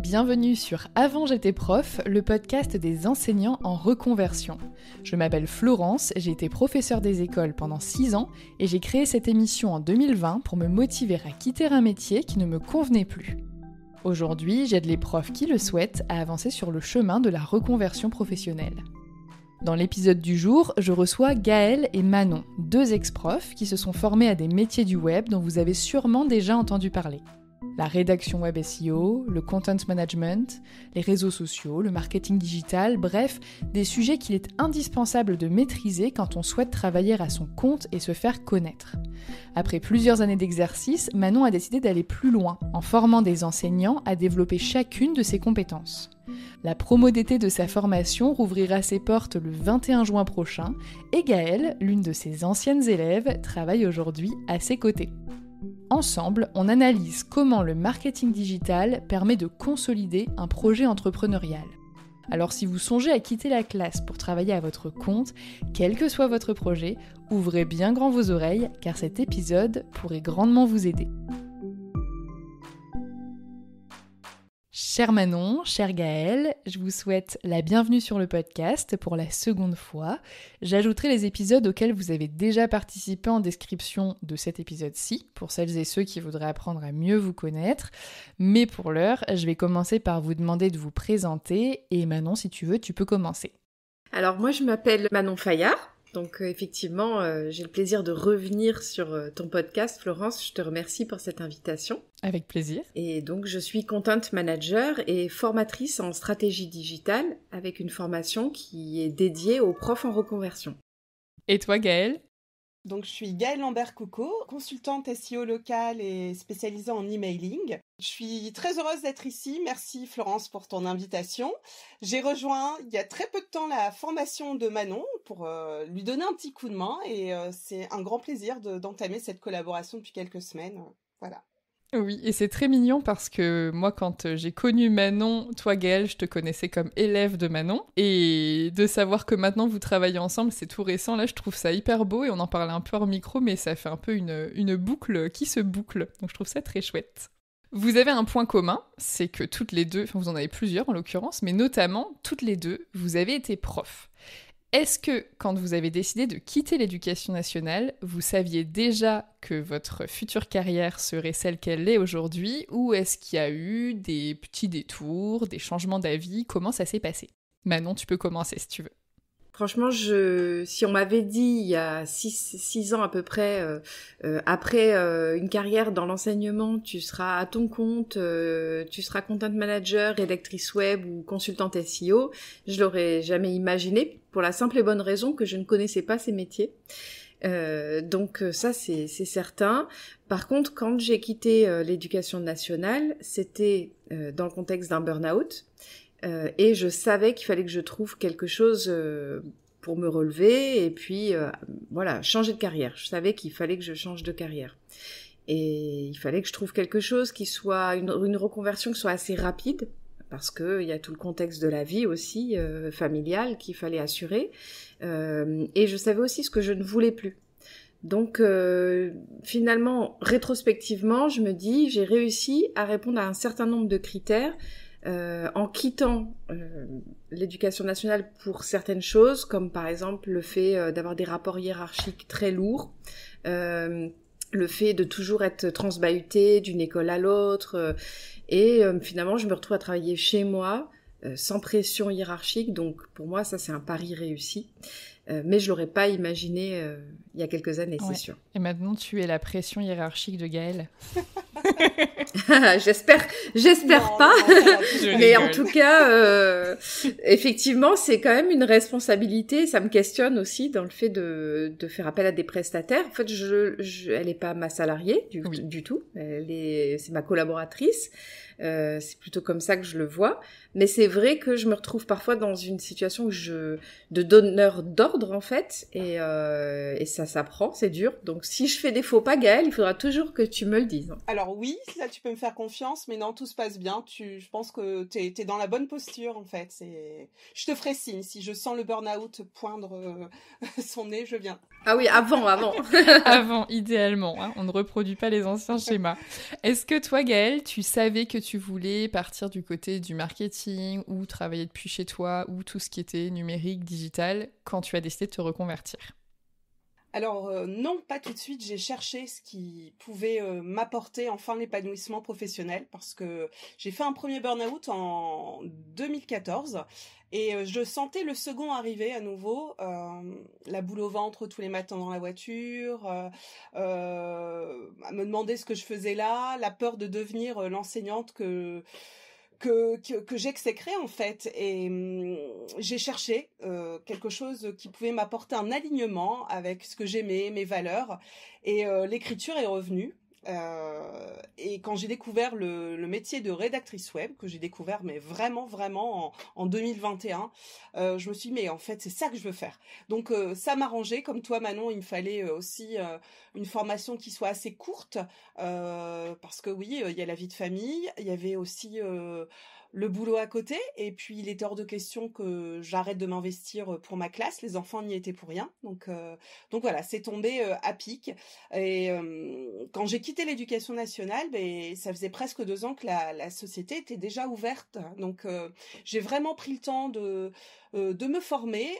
Bienvenue sur Avant j'étais prof, le podcast des enseignants en reconversion. Je m'appelle Florence, j'ai été professeure des écoles pendant 6 ans et j'ai créé cette émission en 2020 pour me motiver à quitter un métier qui ne me convenait plus. Aujourd'hui, j'aide les profs qui le souhaitent à avancer sur le chemin de la reconversion professionnelle. Dans l'épisode du jour, je reçois Gaëlle et Manon, 2 ex-profs qui se sont formés à des métiers du web dont vous avez sûrement déjà entendu parler. La rédaction web SEO, le content management, les réseaux sociaux, le marketing digital, bref, des sujets qu'il est indispensable de maîtriser quand on souhaite travailler à son compte et se faire connaître. Après plusieurs années d'exercice, Manon a décidé d'aller plus loin, en formant des enseignants à développer chacune de ses compétences. La promo d'été de sa formation rouvrira ses portes le 21 juin prochain, et Gaëlle, l'une de ses anciennes élèves, travaille aujourd'hui à ses côtés. Ensemble, on analyse comment le marketing digital permet de consolider un projet entrepreneurial. Alors si vous songez à quitter la classe pour travailler à votre compte, quel que soit votre projet, ouvrez bien grand vos oreilles car cet épisode pourrait grandement vous aider. Cher Manon, chère Gaëlle, je vous souhaite la bienvenue sur le podcast pour la seconde fois. J'ajouterai les épisodes auxquels vous avez déjà participé en description de cet épisode-ci, pour celles et ceux qui voudraient apprendre à mieux vous connaître. Mais pour l'heure, je vais commencer par vous demander de vous présenter. Et Manon, si tu veux, tu peux commencer. Alors moi, je m'appelle Manon Fayard. Donc effectivement, j'ai le plaisir de revenir sur ton podcast, Florence. Je te remercie pour cette invitation. Avec plaisir. Et donc je suis content manager et formatrice en stratégie digitale avec une formation qui est dédiée aux profs en reconversion. Et toi Gaëlle ? Donc je suis Gaëlle Lambert-Coucaud, consultante SEO locale et spécialisée en emailing. Je suis très heureuse d'être ici. Merci Florence pour ton invitation. J'ai rejoint il y a très peu de temps la formation de Manon pour lui donner un petit coup de main et c'est un grand plaisir d'entamer cette collaboration depuis quelques semaines. Voilà. Oui, et c'est très mignon parce que moi, quand j'ai connu Manon, toi Gaëlle, je te connaissais comme élève de Manon. Et de savoir que maintenant vous travaillez ensemble, c'est tout récent. Là, je trouve ça hyper beau et on en parlait un peu hors micro, mais ça fait un peu une boucle qui se boucle. Donc je trouve ça très chouette. Vous avez un point commun, c'est que toutes les deux, enfin vous en avez plusieurs en l'occurrence, mais notamment toutes les deux, vous avez été profs. Est-ce que, quand vous avez décidé de quitter l'éducation nationale, vous saviez déjà que votre future carrière serait celle qu'elle est aujourd'hui, ou est-ce qu'il y a eu des petits détours, des changements d'avis? Comment ça s'est passé? Manon, tu peux commencer si tu veux. Franchement, si on m'avait dit il y a 6 ans à peu près, après une carrière dans l'enseignement, tu seras à ton compte, tu seras content manager, rédactrice web ou consultante SEO, je l'aurais jamais imaginé pour la simple et bonne raison que je ne connaissais pas ces métiers. Donc ça c'est certain. Par contre, quand j'ai quitté l'éducation nationale, c'était dans le contexte d'un burn-out. Et je savais qu'il fallait que je trouve quelque chose pour me relever et puis voilà, changer de carrière. Je savais qu'il fallait que je change de carrière. Et il fallait que je trouve quelque chose qui soit une reconversion qui soit assez rapide parce que il y a tout le contexte de la vie aussi familiale qu'il fallait assurer. Et je savais aussi ce que je ne voulais plus. Donc finalement, rétrospectivement, je me dis j'ai réussi à répondre à un certain nombre de critères en quittant l'éducation nationale pour certaines choses, comme par exemple le fait d'avoir des rapports hiérarchiques très lourds, le fait de toujours être transbahuté d'une école à l'autre, et finalement je me retrouve à travailler chez moi, sans pression hiérarchique, donc pour moi ça c'est un pari réussi. Mais je l'aurais pas imaginé il y a quelques années, ouais. C'est sûr. Et maintenant, tu es la pression hiérarchique de Gaëlle. J'espère Non, pas. non, Mais en tout cas, effectivement, c'est quand même une responsabilité. Ça me questionne aussi dans le fait de faire appel à des prestataires. En fait, elle est pas ma salariée du tout. C'est ma collaboratrice. C'est plutôt comme ça que je le vois. Mais c'est vrai que je me retrouve parfois dans une situation de donneur d'ordre, en fait. Et ça s'apprend, c'est dur. Donc, si je fais des faux pas, Gaëlle, il faudra toujours que tu me le dises. Alors oui, là tu peux me faire confiance, mais non, tout se passe bien. Je pense que t'es dans la bonne posture en fait. Je te ferai signe si je sens le burn-out poindre son nez, je viens. Ah oui, avant. Avant, idéalement. Hein, on ne reproduit pas les anciens schémas. Est-ce que toi, Gaëlle, tu savais que tu voulais partir du côté du marketing ou travailler depuis chez toi ou tout ce qui était numérique, digital, quand tu as décidé de te reconvertir? Alors non, pas tout de suite. J'ai cherché ce qui pouvait m'apporter enfin l'épanouissement professionnel parce que j'ai fait un premier burn-out en 2014 et je sentais le second arriver à nouveau, la boule au ventre tous les matins dans la voiture, à me demander ce que je faisais là, la peur de devenir l'enseignante que j'exécrais en fait et j'ai cherché quelque chose qui pouvait m'apporter un alignement avec ce que j'aimais, mes valeurs et l'écriture est revenue. Et quand j'ai découvert le métier de rédactrice web, que j'ai découvert mais vraiment en 2021, je me suis dit mais en fait c'est ça que je veux faire. Donc ça m'arrangeait, comme toi Manon, il me fallait aussi une formation qui soit assez courte, parce que oui, il y a la vie de famille, il y avait aussi le boulot à côté, et puis il était hors de question que j'arrête de m'investir pour ma classe, les enfants n'y étaient pour rien, donc voilà, c'est tombé à pic. Et quand j'ai quitté l'éducation nationale, ça faisait presque 2 ans que la société était déjà ouverte, donc j'ai vraiment pris le temps de me former,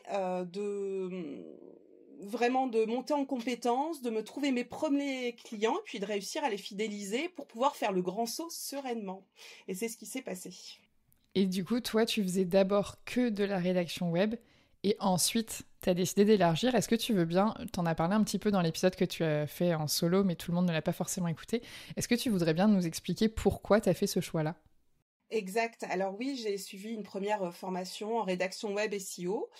vraiment de monter en compétences, de me trouver mes premiers clients, puis de réussir à les fidéliser pour pouvoir faire le grand saut sereinement. Et c'est ce qui s'est passé. Et du coup, toi, tu faisais d'abord que de la rédaction web et ensuite, tu as décidé d'élargir. Est-ce que tu veux bien, t'en as parlé un petit peu dans l'épisode que tu as fait en solo, mais tout le monde ne l'a pas forcément écouté. Est-ce que tu voudrais bien nous expliquer pourquoi tu as fait ce choix-là ? Exact. Alors oui, j'ai suivi une première formation en rédaction web SEO,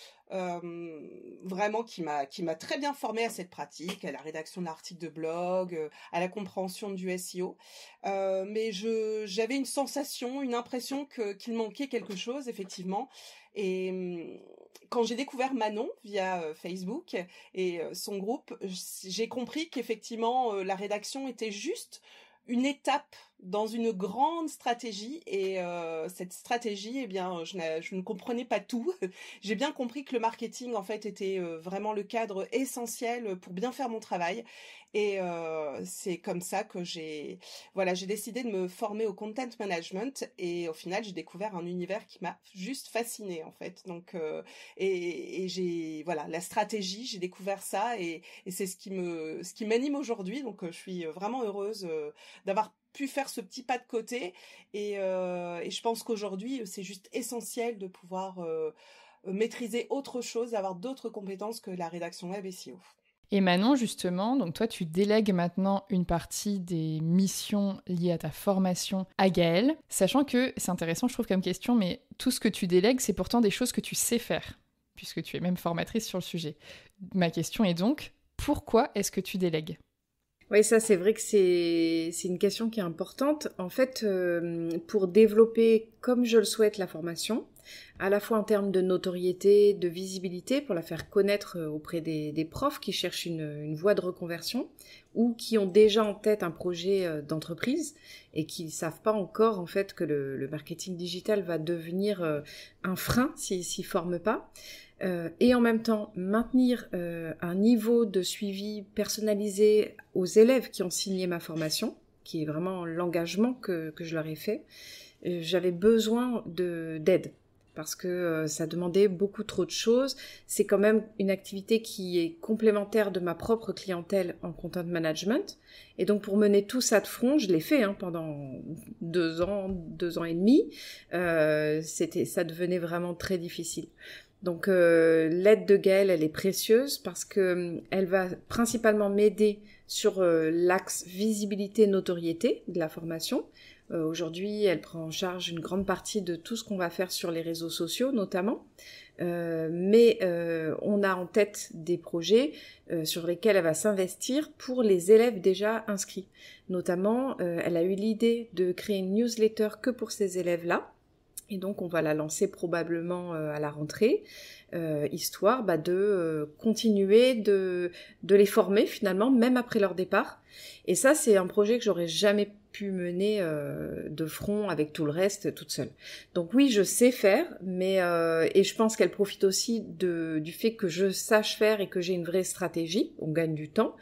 vraiment qui m'a très bien formée à cette pratique, à la rédaction d'articles de blog, à la compréhension du SEO. Mais j'avais une sensation, une impression qu'il manquait quelque chose effectivement. Et quand j'ai découvert Manon via Facebook et son groupe, j'ai compris qu'effectivement la rédaction était juste une étape dans une grande stratégie et cette stratégie, eh bien, je ne comprenais pas tout. J'ai bien compris que le marketing, en fait, était vraiment le cadre essentiel pour bien faire mon travail. Et c'est comme ça que j'ai décidé de me former au content management et au final, j'ai découvert un univers qui m'a juste fascinée, en fait. Donc, la stratégie, j'ai découvert ça et c'est ce qui m'anime aujourd'hui. Donc, je suis vraiment heureuse d'avoir pu faire ce petit pas de côté et je pense qu'aujourd'hui c'est juste essentiel de pouvoir maîtriser autre chose, avoir d'autres compétences que la rédaction web et SEO. Et Manon, justement, donc toi tu délègues maintenant une partie des missions liées à ta formation à Gaëlle, sachant que c'est intéressant je trouve comme question, mais tout ce que tu délègues c'est pourtant des choses que tu sais faire, puisque tu es même formatrice sur le sujet. Ma question est donc, pourquoi est-ce que tu délègues ? Oui, ça c'est vrai que c'est une question qui est importante. En fait, pour développer comme je le souhaite la formation, à la fois en termes de notoriété, de visibilité, pour la faire connaître auprès des profs qui cherchent une voie de reconversion ou qui ont déjà en tête un projet d'entreprise et qui ne savent pas encore en fait que le marketing digital va devenir un frein s'ils s'y forment pas. Et en même temps maintenir un niveau de suivi personnalisé aux élèves qui ont signé ma formation, qui est vraiment l'engagement que je leur ai fait. J'avais besoin d'aide parce que ça demandait beaucoup trop de choses. C'est quand même une activité qui est complémentaire de ma propre clientèle en content management. Et donc pour mener tout ça de front, je l'ai fait pendant 2 ans et demi. Ça devenait vraiment très difficile. Donc l'aide de Gaëlle, elle est précieuse parce que elle va principalement m'aider sur l'axe visibilité-notoriété de la formation. Aujourd'hui, elle prend en charge une grande partie de tout ce qu'on va faire sur les réseaux sociaux notamment. Mais on a en tête des projets sur lesquels elle va s'investir pour les élèves déjà inscrits. Notamment, elle a eu l'idée de créer une newsletter que pour ces élèves-là. Et donc, on va la lancer probablement à la rentrée, histoire de continuer de les former finalement, même après leur départ. Et ça, c'est un projet que j'aurais jamais pu mener de front avec tout le reste toute seule. Donc oui, je sais faire, mais et je pense qu'elle profite aussi du fait que je sache faire et que j'ai une vraie stratégie. On gagne du temps.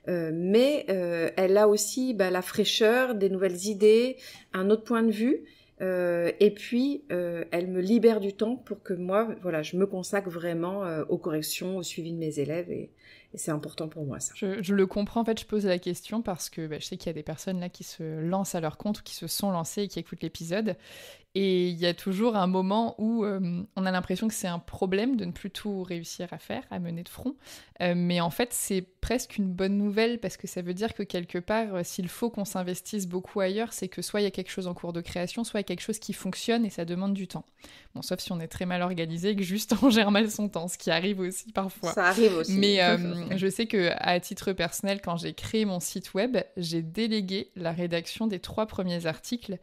Mais elle a aussi la fraîcheur, des nouvelles idées, un autre point de vue. Et puis, elle me libère du temps pour que moi, voilà, je me consacre vraiment aux corrections, au suivi de mes élèves, et c'est important pour moi, ça. Je le comprends, en fait, je pose la question parce que je sais qu'il y a des personnes là qui se lancent à leur compte ou qui se sont lancées et qui écoutent l'épisode. Et il y a toujours un moment où on a l'impression que c'est un problème de ne plus tout réussir à faire, à mener de front. Mais en fait, c'est presque une bonne nouvelle parce que ça veut dire que quelque part, s'il faut qu'on s'investisse beaucoup ailleurs, c'est que soit il y a quelque chose en cours de création, soit il y a quelque chose qui fonctionne et ça demande du temps. Bon, sauf si on est très mal organisé et que juste on gère mal son temps, ce qui arrive aussi parfois. Ça arrive aussi. Mais je sais qu'à titre personnel, quand j'ai créé mon site web, j'ai délégué la rédaction des 3 premiers articles.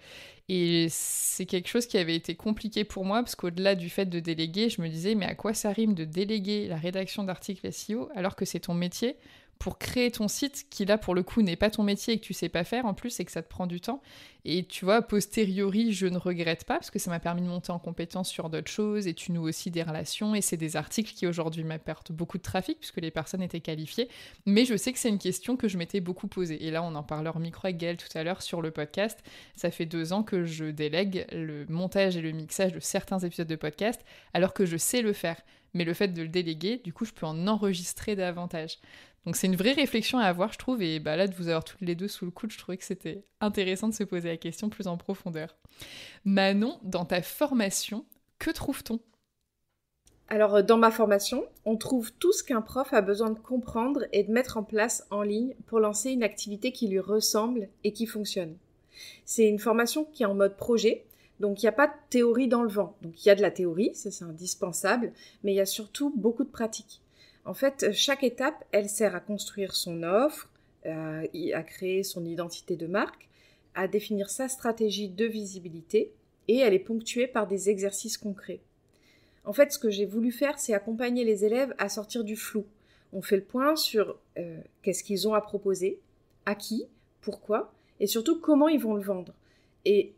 Et c'est quelque chose qui avait été compliqué pour moi, parce qu'au-delà du fait de déléguer, je me disais, mais à quoi ça rime de déléguer la rédaction d'articles SEO alors que c'est ton métier pour créer ton site, qui là, pour le coup, n'est pas ton métier et que tu sais pas faire en plus et que ça te prend du temps. Et tu vois, a posteriori, je ne regrette pas, parce que ça m'a permis de monter en compétence sur d'autres choses, et tu noues aussi des relations, et c'est des articles qui aujourd'hui m'apportent beaucoup de trafic, puisque les personnes étaient qualifiées. Mais je sais que c'est une question que je m'étais beaucoup posée. Et là, on en parlait en micro avec Gaëlle tout à l'heure sur le podcast. Ça fait 2 ans que je délègue le montage et le mixage de certains épisodes de podcast, alors que je sais le faire. Mais le fait de le déléguer, du coup, je peux en enregistrer davantage. Donc c'est une vraie réflexion à avoir, je trouve, et là, de vous avoir toutes les deux sous le coude, je trouvais que c'était intéressant de se poser la question plus en profondeur. Manon, dans ta formation, que trouve-t-on ? Alors, dans ma formation, on trouve tout ce qu'un prof a besoin de comprendre et de mettre en place en ligne pour lancer une activité qui lui ressemble et qui fonctionne. C'est une formation qui est en mode projet, donc il n'y a pas de théorie dans le vent. Donc il y a de la théorie, ça c'est indispensable, mais il y a surtout beaucoup de pratique. En fait, chaque étape, elle sert à construire son offre, à créer son identité de marque, à définir sa stratégie de visibilité, et elle est ponctuée par des exercices concrets. En fait, ce que j'ai voulu faire, c'est accompagner les élèves à sortir du flou. On fait le point sur qu'est-ce qu'ils ont à proposer, à qui, pourquoi, et surtout comment ils vont le vendre. Et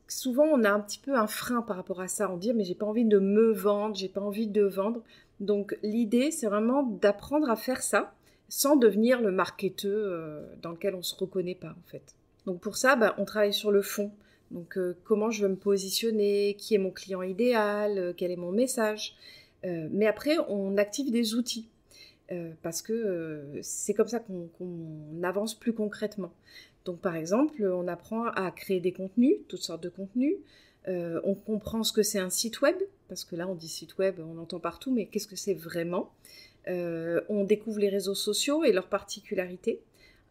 souvent, on a un petit peu un frein par rapport à ça. On dit, mais j'ai pas envie de me vendre, j'ai pas envie de vendre. Donc, l'idée, c'est vraiment d'apprendre à faire ça sans devenir le marketeur dans lequel on se reconnaît pas, en fait. Donc, pour ça, on travaille sur le fond. Donc, comment je veux me positionner, qui est mon client idéal, quel est mon message. Mais après, on active des outils. Parce que c'est comme ça qu'on avance plus concrètement. Donc par exemple, on apprend à créer des contenus, toutes sortes de contenus, on comprend ce que c'est un site web, parce que là on dit site web, on entend partout, mais qu'est-ce que c'est vraiment ? On découvre les réseaux sociaux et leurs particularités,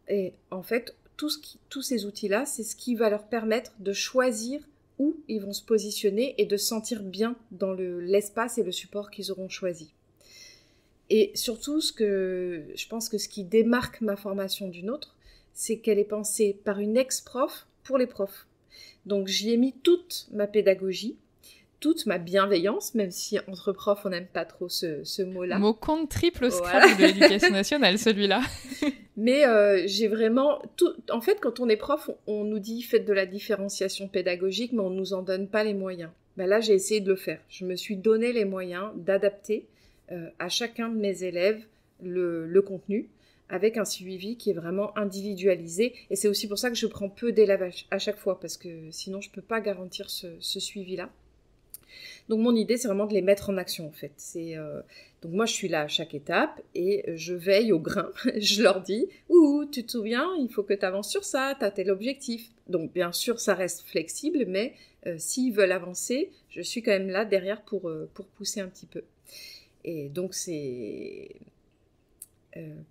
et en fait, tous ces outils-là, c'est ce qui va leur permettre de choisir où ils vont se positionner et de se sentir bien dans l'espace et le support qu'ils auront choisi. Et surtout, je pense que ce qui démarque ma formation d'une autre, c'est qu'elle est pensée par une ex-prof pour les profs. Donc j'y ai mis toute ma pédagogie, toute ma bienveillance, même si entre profs on n'aime pas trop ce mot-là. Mot compte triple au Scrabble de l'éducation nationale, celui-là. Mais j'ai vraiment... En fait, quand on est prof, on nous dit faites de la différenciation pédagogique, mais on ne nous en donne pas les moyens. Là, j'ai essayé de le faire. Je me suis donné les moyens d'adapter à chacun de mes élèves le contenu, avec un suivi qui est vraiment individualisé. Et c'est aussi pour ça que je prends peu d'élèves à chaque fois, parce que sinon je ne peux pas garantir ce suivi-là. Donc mon idée, c'est vraiment de les mettre en action, en fait. Donc moi, je suis là à chaque étape et je veille au grain. Je leur dis, tu te souviens, il faut que tu avances sur ça, tu as tel objectif. Donc bien sûr, ça reste flexible, mais s'ils veulent avancer, je suis quand même là derrière pour pousser un petit peu. Et donc c'est...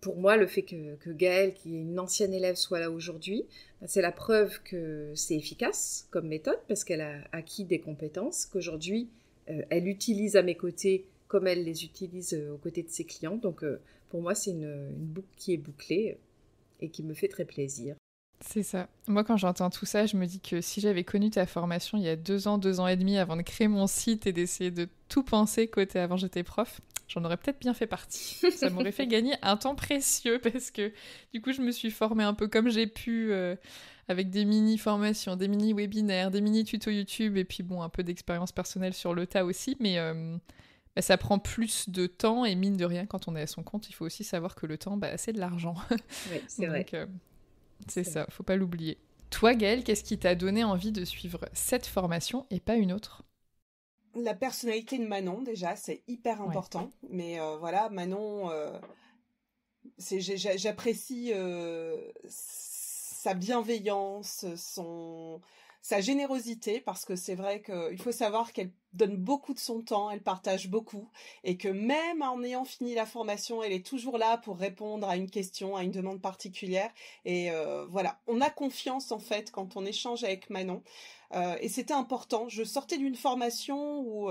pour moi, le fait que Gaëlle, qui est une ancienne élève, soit là aujourd'hui, c'est la preuve que c'est efficace comme méthode, parce qu'elle a acquis des compétences, qu'aujourd'hui, elle utilise à mes côtés comme elle les utilise aux côtés de ses clients. Donc pour moi, c'est une boucle qui est bouclée et qui me fait très plaisir. C'est ça. Moi, quand j'entends tout ça, je me dis que si j'avais connu ta formation il y a 2 ans et demi avant de créer mon site et d'essayer de tout penser côté avant j'étais prof, j'en aurais peut-être bien fait partie. Ça m'aurait fait gagner un temps précieux parce que du coup, je me suis formée un peu comme j'ai pu avec des mini-formations, des mini-webinaires, des mini-tutos YouTube et puis bon, un peu d'expérience personnelle sur le tas aussi, mais bah, ça prend plus de temps et mine de rien, quand on est à son compte, il faut aussi savoir que le temps, bah, c'est de l'argent. Oui, c'est vrai. C'est ça, faut pas l'oublier. Toi, Gaëlle, qu'est-ce qui t'a donné envie de suivre cette formation et pas une autre? La personnalité de Manon, déjà, c'est hyper important. Ouais. Mais voilà, Manon, j'apprécie sa bienveillance, sa générosité, parce que c'est vrai qu'il faut savoir qu'elle donne beaucoup de son temps, elle partage beaucoup, et que même en ayant fini la formation, elle est toujours là pour répondre à une question, à une demande particulière. Et voilà, on a confiance en fait quand on échange avec Manon. Et c'était important. Je sortais d'une formation où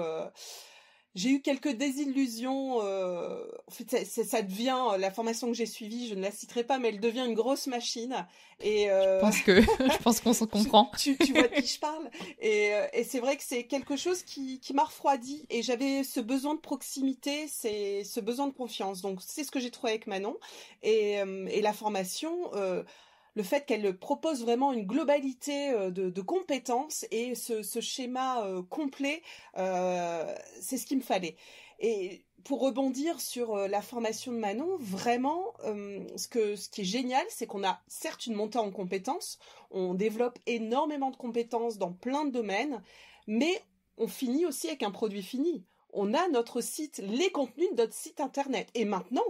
j'ai eu quelques désillusions. En fait, ça devient la formation que j'ai suivie. Je ne la citerai pas, mais elle devient une grosse machine. Et je pense qu'on s'en comprend. Tu vois de qui je parle. Et c'est vrai que c'est quelque chose qui m'a refroidi. Et j'avais ce besoin de proximité, c'est ce besoin de confiance. Donc c'est ce que j'ai trouvé avec Manon. Et la formation. Le fait qu'elle propose vraiment une globalité de compétences et ce schéma complet, c'est ce qu'il me fallait. Et pour rebondir sur la formation de Manon, vraiment, ce qui est génial, c'est qu'on a certes une montée en compétences, on développe énormément de compétences dans plein de domaines, mais on finit aussi avec un produit fini. On a notre site, les contenus de notre site internet. Et maintenant,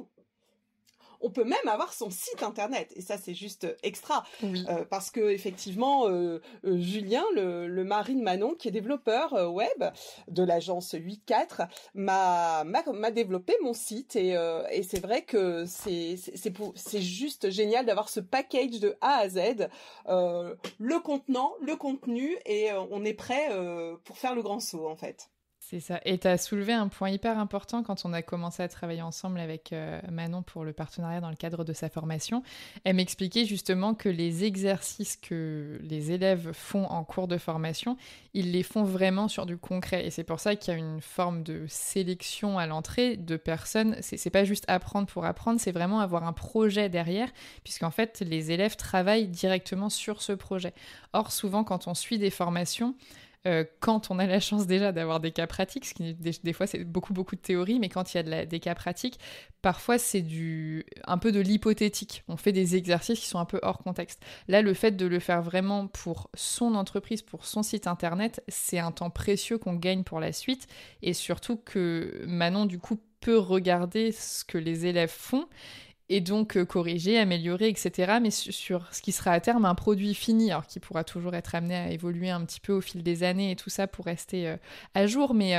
on peut même avoir son site internet, et ça c'est juste extra. Oui. Parce que effectivement, Julien, le mari de Manon, qui est développeur web de l'agence 8.4, m'a développé mon site, et c'est vrai que c'est juste génial d'avoir ce package de A à Z, le contenant, le contenu, et on est prêt pour faire le grand saut en fait. C'est ça. Et tu as soulevé un point hyper important quand on a commencé à travailler ensemble avec Manon pour le partenariat dans le cadre de sa formation. Elle m'expliquait justement que les exercices que les élèves font en cours de formation, ils les font vraiment sur du concret. Et c'est pour ça qu'il y a une forme de sélection à l'entrée de personnes. C'est pas juste apprendre pour apprendre, c'est vraiment avoir un projet derrière, puisqu'en fait, les élèves travaillent directement sur ce projet. Or, souvent, quand on suit des formations, quand on a la chance déjà d'avoir des cas pratiques, ce qui des fois c'est beaucoup de théorie, mais quand il y a des cas pratiques, parfois c'est un peu de l'hypothétique. On fait des exercices qui sont un peu hors contexte. Là, le fait de le faire vraiment pour son entreprise, pour son site internet, c'est un temps précieux qu'on gagne pour la suite, et surtout que Manon, du coup, peut regarder ce que les élèves font, et donc corriger, améliorer, etc. Mais sur ce qui sera à terme un produit fini, alors qui pourra toujours être amené à évoluer un petit peu au fil des années et tout ça pour rester à jour. Mais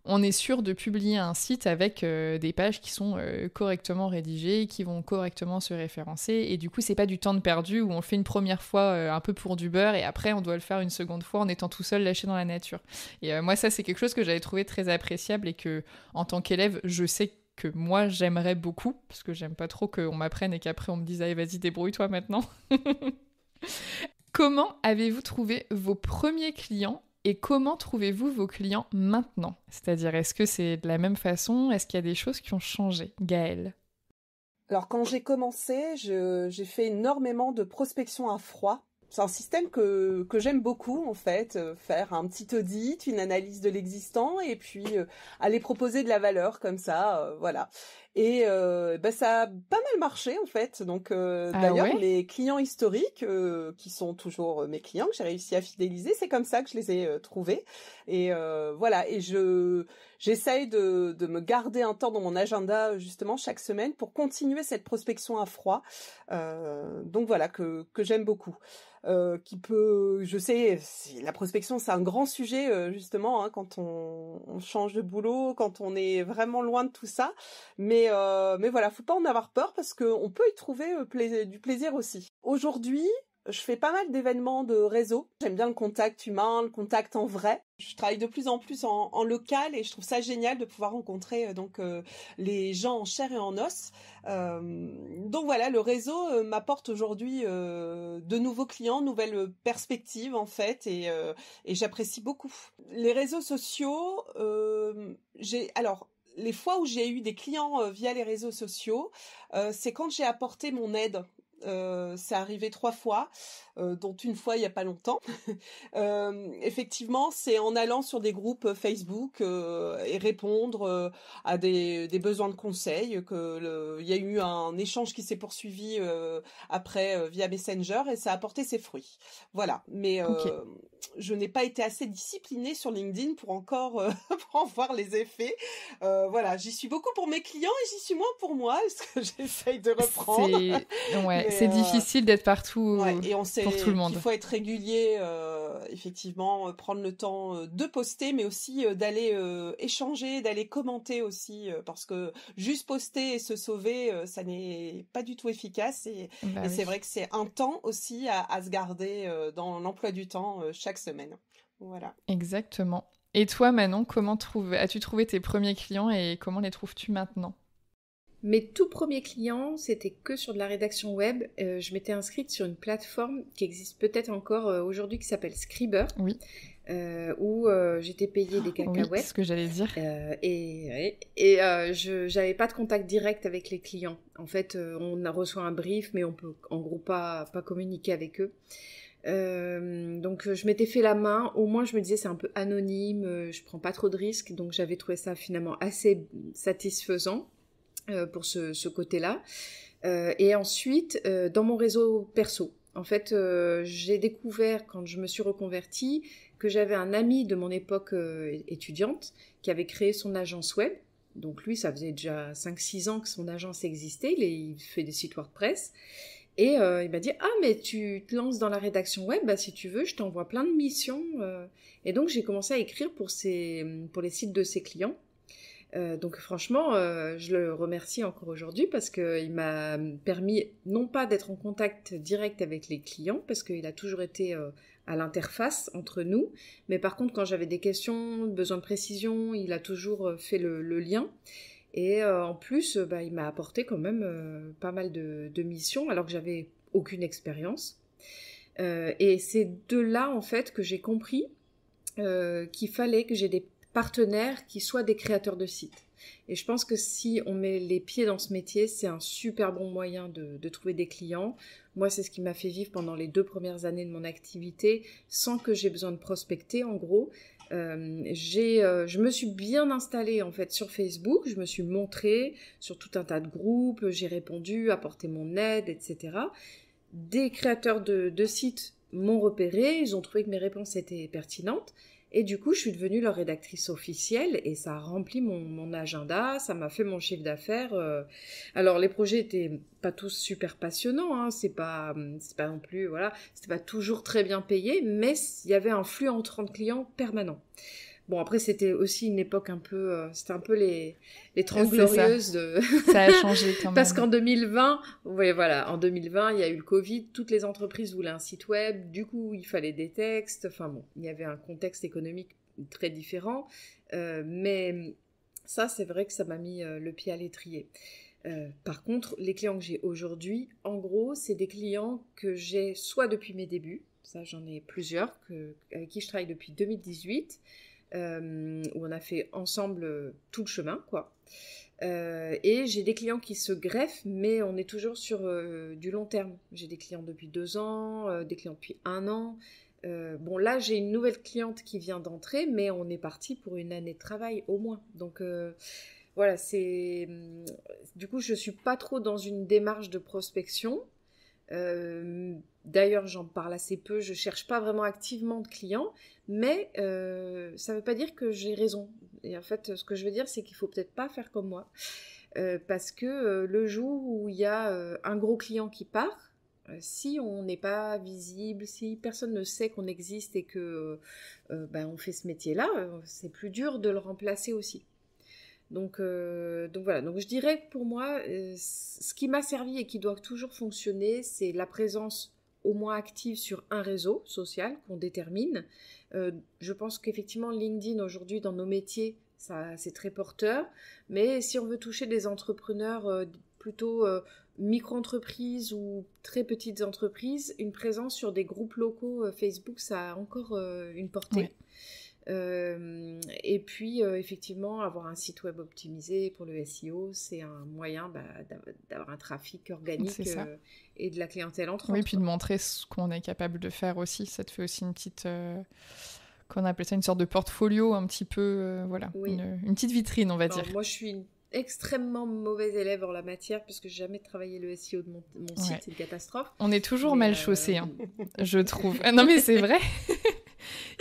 on est sûr de publier un site avec des pages qui sont correctement rédigées, qui vont correctement se référencer. Et du coup, c'est pas du temps de perdu où on le fait une première fois un peu pour du beurre et après on doit le faire une seconde fois en étant tout seul lâché dans la nature. Et moi, ça, c'est quelque chose que j'avais trouvé très appréciable et que, en tant qu'élève, je sais que moi j'aimerais beaucoup, parce que j'aime pas trop qu'on m'apprenne et qu'après on me dise « Allez, vas-y, débrouille-toi maintenant ». Comment avez-vous trouvé vos premiers clients et comment trouvez-vous vos clients maintenant? C'est-à-dire, est-ce que c'est de la même façon? Est-ce qu'il y a des choses qui ont changé? Gaëlle? Alors, quand j'ai commencé, j'ai fait énormément de prospection à froid. C'est un système que j'aime beaucoup, en fait, faire un petit audit, une analyse de l'existant, et puis aller proposer de la valeur comme ça, voilà. Et ça a pas mal marché, en fait. Donc, d'ailleurs, ouais, mes clients historiques, qui sont toujours mes clients, que j'ai réussi à fidéliser, c'est comme ça que je les ai trouvés. Et voilà, et j'essaye de me garder un temps dans mon agenda, justement, chaque semaine, pour continuer cette prospection à froid. Donc voilà, que j'aime beaucoup. Je sais, la prospection c'est un grand sujet justement hein, quand on change de boulot, quand on est vraiment loin de tout ça, mais voilà, faut pas en avoir peur parce que on peut y trouver du plaisir aussi. Aujourd'hui, Je fais pas mal d'événements de réseau. J'aime bien le contact humain, le contact en vrai. Je travaille de plus en plus en local et je trouve ça génial de pouvoir rencontrer les gens en chair et en os. Donc voilà, le réseau m'apporte aujourd'hui de nouveaux clients, nouvelles perspectives en fait, et j'apprécie beaucoup. Les réseaux sociaux, les fois où j'ai eu des clients via les réseaux sociaux, c'est quand j'ai apporté mon aide. C'est arrivé 3 fois, dont une fois il y a pas longtemps. Effectivement, c'est en allant sur des groupes Facebook et répondre à des besoins de conseils il y a eu un échange qui s'est poursuivi après via Messenger et ça a porté ses fruits. Voilà, mais Ok. je n'ai pas été assez disciplinée sur LinkedIn pour encore pour en voir les effets. Voilà, j'y suis beaucoup pour mes clients et j'y suis moins pour moi, parce que j'essaye de reprendre. C'est difficile d'être partout Et on sait pour tout le monde. qu'il faut être régulier, effectivement, prendre le temps de poster, mais aussi d'aller échanger, d'aller commenter aussi, parce que juste poster et se sauver, ça n'est pas du tout efficace. Et c'est vrai que c'est un temps aussi à se garder dans l'emploi du temps chaque semaine. Voilà. Exactement. Et toi, Manon, as-tu trouvé tes premiers clients et comment les trouves-tu maintenant ? Mes tout premiers clients, c'était que sur de la rédaction web. Je m'étais inscrite sur une plateforme qui existe peut-être encore aujourd'hui, qui s'appelle Scriber, oui. Où j'étais payée des cacahuètes. Oui, c'est ce que j'allais dire. J'avais pas de contact direct avec les clients. En fait, on reçoit un brief, mais on peut en gros pas communiquer avec eux. Donc je m'étais fait la main, au moins je me disais c'est un peu anonyme, je prends pas trop de risques, donc j'avais trouvé ça finalement assez satisfaisant pour ce côté-là. Et ensuite, dans mon réseau perso, en fait, j'ai découvert quand je me suis reconvertie que j'avais un ami de mon époque étudiante qui avait créé son agence web. Donc lui, ça faisait déjà 5-6 ans que son agence existait, il fait des sites WordPress. Et il m'a dit « Ah, mais tu te lances dans la rédaction web, bah, si tu veux, je t'envoie plein de missions. » Et donc, j'ai commencé à écrire pour les sites de ses clients. Donc franchement, je le remercie encore aujourd'hui parce qu'il m'a permis non pas d'être en contact direct avec les clients, parce qu'il a toujours été à l'interface entre nous, mais par contre, quand j'avais des questions, besoin de précision, il a toujours fait le lien. Et en plus, il m'a apporté quand même pas mal de missions, alors que j'avais aucune expérience. Et c'est de là, en fait, que j'ai compris qu'il fallait que j'ai des partenaires qui soient des créateurs de sites. Et je pense que si on met les pieds dans ce métier, c'est un super bon moyen de trouver des clients. Moi, c'est ce qui m'a fait vivre pendant les 2 premières années de mon activité, sans que j'ai besoin de prospecter, en gros. Je me suis bien installée en fait sur Facebook, je me suis montrée sur tout un tas de groupes, j'ai répondu, apporté mon aide, etc. Des créateurs de sites m'ont repéré, ils ont trouvé que mes réponses étaient pertinentes. Et du coup, je suis devenue leur rédactrice officielle et ça a rempli mon agenda, ça m'a fait mon chiffre d'affaires. Alors, les projets étaient pas tous super passionnants, hein, c'est pas non plus, voilà, c'était pas toujours très bien payé, mais il y avait un flux entrant de clients permanent. Bon, après, c'était aussi une époque un peu... c'était un peu les 30 glorieuses de... Ça a changé quand même. Parce qu'en 2020, oui, voilà, en 2020, il y a eu le Covid, toutes les entreprises voulaient un site web, du coup, il fallait des textes, enfin bon, il y avait un contexte économique très différent, mais ça, c'est vrai que ça m'a mis le pied à l'étrier. Par contre, les clients que j'ai aujourd'hui, en gros, c'est des clients que j'ai soit depuis mes débuts, ça j'en ai plusieurs, avec qui je travaille depuis 2018, où on a fait ensemble tout le chemin, quoi. Et j'ai des clients qui se greffent, mais on est toujours sur du long terme. J'ai des clients depuis 2 ans, des clients depuis 1 an. Bon, là, j'ai une nouvelle cliente qui vient d'entrer, mais on est parti pour 1 année de travail au moins. Donc, voilà, du coup, je ne suis pas trop dans une démarche de prospection. D'ailleurs, j'en parle assez peu, je cherche pas vraiment activement de clients, mais ça veut pas dire que j'ai raison. Et en fait, ce que je veux dire, c'est qu'il faut peut-être pas faire comme moi, parce que le jour où il y a un gros client qui part, si on n'est pas visible, si personne ne sait qu'on existe et que on fait ce métier-là, c'est plus dur de le remplacer aussi. Donc voilà, donc je dirais que pour moi, ce qui m'a servi et qui doit toujours fonctionner, c'est la présence au moins active sur un réseau social qu'on détermine. Je pense qu'effectivement, LinkedIn, aujourd'hui, dans nos métiers, ça, c'est très porteur. Mais si on veut toucher des entrepreneurs plutôt micro-entreprises ou très petites entreprises, une présence sur des groupes locaux Facebook, ça a encore une portée. Ouais. Et puis, effectivement, avoir un site web optimisé pour le SEO, c'est un moyen d'avoir un trafic organique et de la clientèle entrante. Oui, puis de montrer ce qu'on est capable de faire aussi. Ça te fait aussi une petite... qu'on appelle ça une sorte de portfolio, un petit peu... voilà, oui. une petite vitrine, on va dire. Moi, je suis une extrêmement mauvaise élève en la matière, puisque j'ai jamais travaillé le SEO de mon site, c'est une catastrophe. On est toujours mal chaussés, hein, je trouve. Non, mais c'est vrai.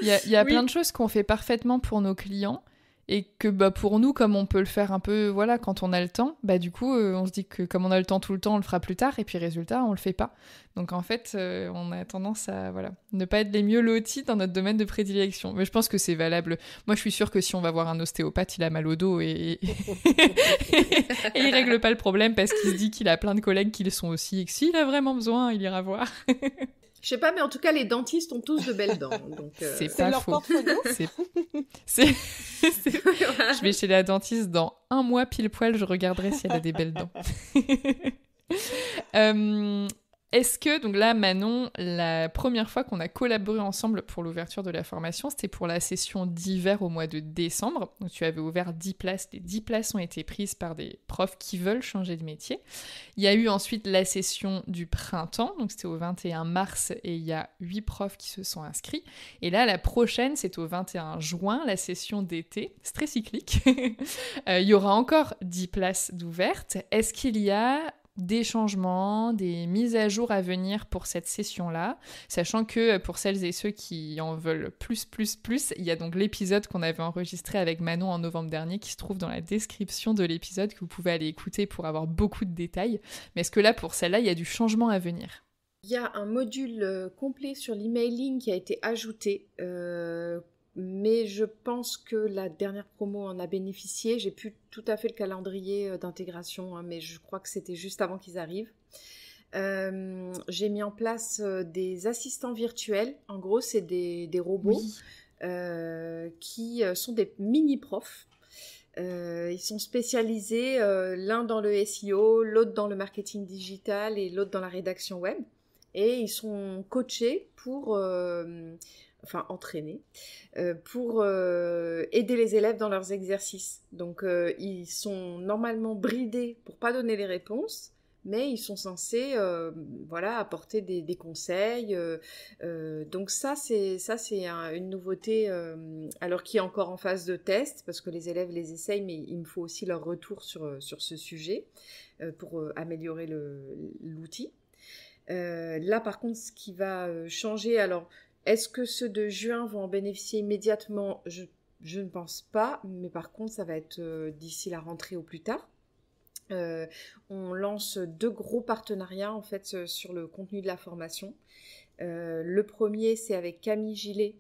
Il y a plein de choses qu'on fait parfaitement pour nos clients et que pour nous, comme on peut le faire un peu quand on a le temps, du coup, on se dit que comme on a le temps tout le temps, on le fera plus tard et puis résultat, on le fait pas. Donc en fait, on a tendance à ne pas être les mieux lotis dans notre domaine de prédilection. Mais je pense que c'est valable. Moi, je suis sûre que si on va voir un ostéopathe, il a mal au dos et il règle pas le problème parce qu'il se dit qu'il a plein de collègues qui le sont aussi et que s'il a vraiment besoin, il ira voir. Je sais pas, mais en tout cas, les dentistes ont tous de belles dents. Donc, c'est pas leur faux. Portfolio. Je vais chez la dentiste dans 1 mois pile poil, je regarderai si elle a des belles dents. Est-ce que, donc là, Manon, la première fois qu'on a collaboré ensemble pour l'ouverture de la formation, c'était pour la session d'hiver au mois de décembre. Donc tu avais ouvert 10 places. Les 10 places ont été prises par des profs qui veulent changer de métier. Il y a eu ensuite la session du printemps, donc c'était au 21 mars, et il y a 8 profs qui se sont inscrits. Et là, la prochaine, c'est au 21 juin, la session d'été. C'est très cyclique. Il y aura encore 10 places d'ouvertes. Est-ce qu'il y a des changements, des mises à jour à venir pour cette session-là, sachant que pour celles et ceux qui en veulent plus, il y a donc l'épisode qu'on avait enregistré avec Manon en novembre dernier qui se trouve dans la description de l'épisode que vous pouvez aller écouter pour avoir beaucoup de détails. Mais est-ce que là, pour celle-là, il y a du changement à venir ? Il y a un module complet sur l'emailing qui a été ajouté, mais je pense que la dernière promo en a bénéficié. J'ai plus tout à fait le calendrier d'intégration, mais je crois que c'était juste avant qu'ils arrivent. J'ai mis en place des assistants virtuels. En gros, c'est des robots qui sont des mini-profs. Ils sont spécialisés, l'un dans le SEO, l'autre dans le marketing digital et l'autre dans la rédaction web. Et ils sont coachés pour... entraînés, pour aider les élèves dans leurs exercices. Donc, ils sont normalement bridés pour pas donner les réponses, mais ils sont censés apporter des conseils. Donc ça, c'est une nouveauté, alors qui est encore en phase de test, parce que les élèves les essayent, mais il me faut aussi leur retour sur ce sujet pour améliorer l'outil. Là, par contre, ce qui va changer... Alors, est-ce que ceux de juin vont en bénéficier immédiatement ? Je ne pense pas, mais par contre, ça va être d'ici la rentrée au plus tard. On lance 2 gros partenariats en fait sur le contenu de la formation. Le premier, c'est avec Camille Gillet,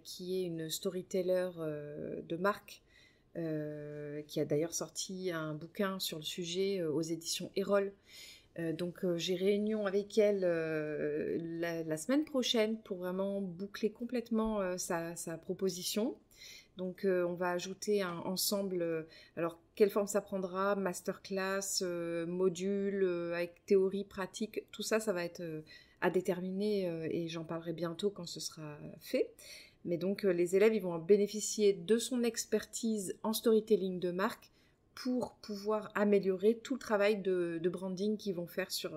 qui est une storyteller de marque, qui a d'ailleurs sorti un bouquin sur le sujet aux éditions Erol. Donc j'ai réunion avec elle la semaine prochaine pour vraiment boucler complètement sa proposition. Donc on va ajouter ensemble, alors quelle forme ça prendra, masterclass, module, avec théorie, pratique, tout ça, ça va être à déterminer et j'en parlerai bientôt quand ce sera fait. Mais donc les élèves, ils vont en bénéficier de son expertise en storytelling de marque pour pouvoir améliorer tout le travail de branding qu'ils vont faire sur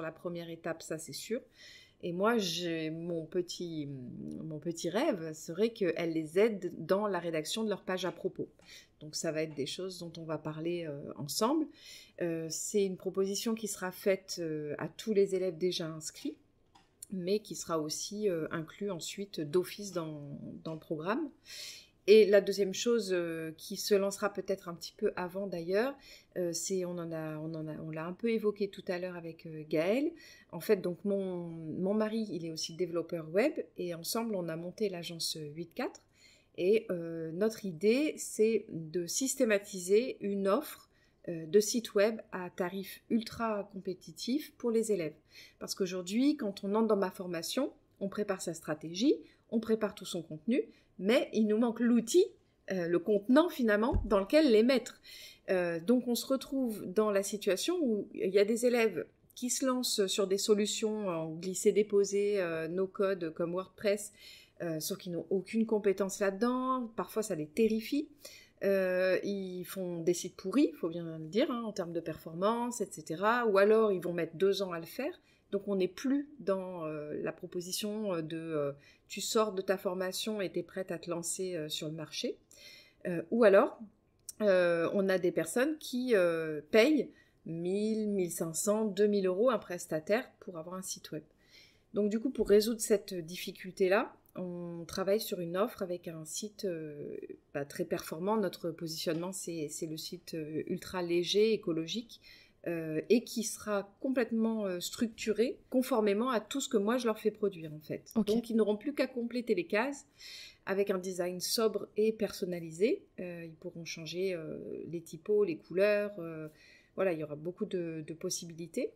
la première étape, ça c'est sûr. Et moi, mon petit rêve serait qu'elles les aident dans la rédaction de leur page à propos. Donc ça va être des choses dont on va parler ensemble. C'est une proposition qui sera faite à tous les élèves déjà inscrits, mais qui sera aussi inclus ensuite d'office dans le programme. Et la deuxième chose qui se lancera peut-être un petit peu avant d'ailleurs, c'est on l'a un peu évoqué tout à l'heure avec Gaëlle. En fait, donc mon mari, il est aussi développeur web et ensemble on a monté l'agence 8-4. Et notre idée, c'est de systématiser une offre de sites web à tarif ultra compétitif pour les élèves. Parce qu'aujourd'hui, quand on entre dans ma formation, on prépare sa stratégie, on prépare tout son contenu, mais il nous manque l'outil, le contenant finalement, dans lequel les mettre. Donc on se retrouve dans la situation où il y a des élèves qui se lancent sur des solutions en glisser-déposer, no-code comme WordPress, sauf qu'ils n'ont aucune compétence là-dedans. Parfois, ça les terrifie. Ils font des sites pourris, il faut bien le dire, en termes de performance, etc. Ou alors, ils vont mettre 2 ans à le faire. Donc, on n'est plus dans la proposition de tu sors de ta formation et tu es prête à te lancer sur le marché. Ou alors, on a des personnes qui payent 1000, 1500, 2000 € un prestataire pour avoir un site web. Donc du coup, pour résoudre cette difficulté-là, on travaille sur une offre avec un site très performant. Notre positionnement, c'est le site ultra léger, écologique, et qui sera complètement structuré conformément à tout ce que moi je leur fais produire en fait. Okay. Donc ils n'auront plus qu'à compléter les cases avec un design sobre et personnalisé. Ils pourront changer les typos, les couleurs, voilà, il y aura beaucoup de possibilités.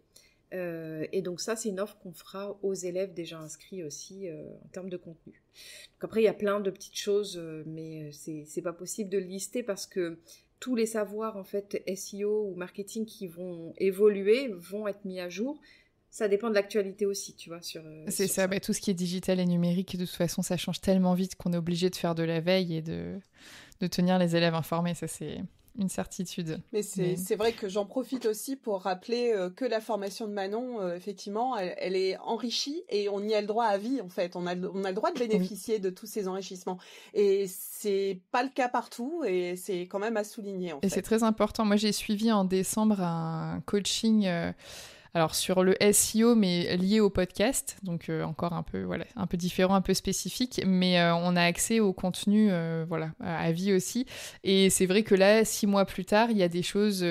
Et donc ça, c'est une offre qu'on fera aux élèves déjà inscrits aussi en termes de contenu. Donc après, il y a plein de petites choses, mais c'est pas possible de le lister parce que tous les savoirs en fait SEO ou marketing qui vont évoluer vont être mis à jour. Ça dépend de l'actualité aussi, tu vois. C'est ça. Bah, tout ce qui est digital et numérique, de toute façon, ça change tellement vite qu'on est obligé de faire de la veille et de tenir les élèves informés. Ça, c'est une certitude. Mais c'est vrai que j'en profite aussi pour rappeler que la formation de Manon, effectivement, elle est enrichie et on y a le droit à vie, en fait. On a le droit de bénéficier de tous ces enrichissements. Et c'est pas le cas partout et c'est quand même à souligner, en fait. Et c'est très important. Moi, j'ai suivi en décembre un coaching... alors sur le SEO, mais lié au podcast, donc encore un peu différent, un peu spécifique, mais on a accès au contenu à vie aussi. Et c'est vrai que là, 6 mois plus tard, il y a des choses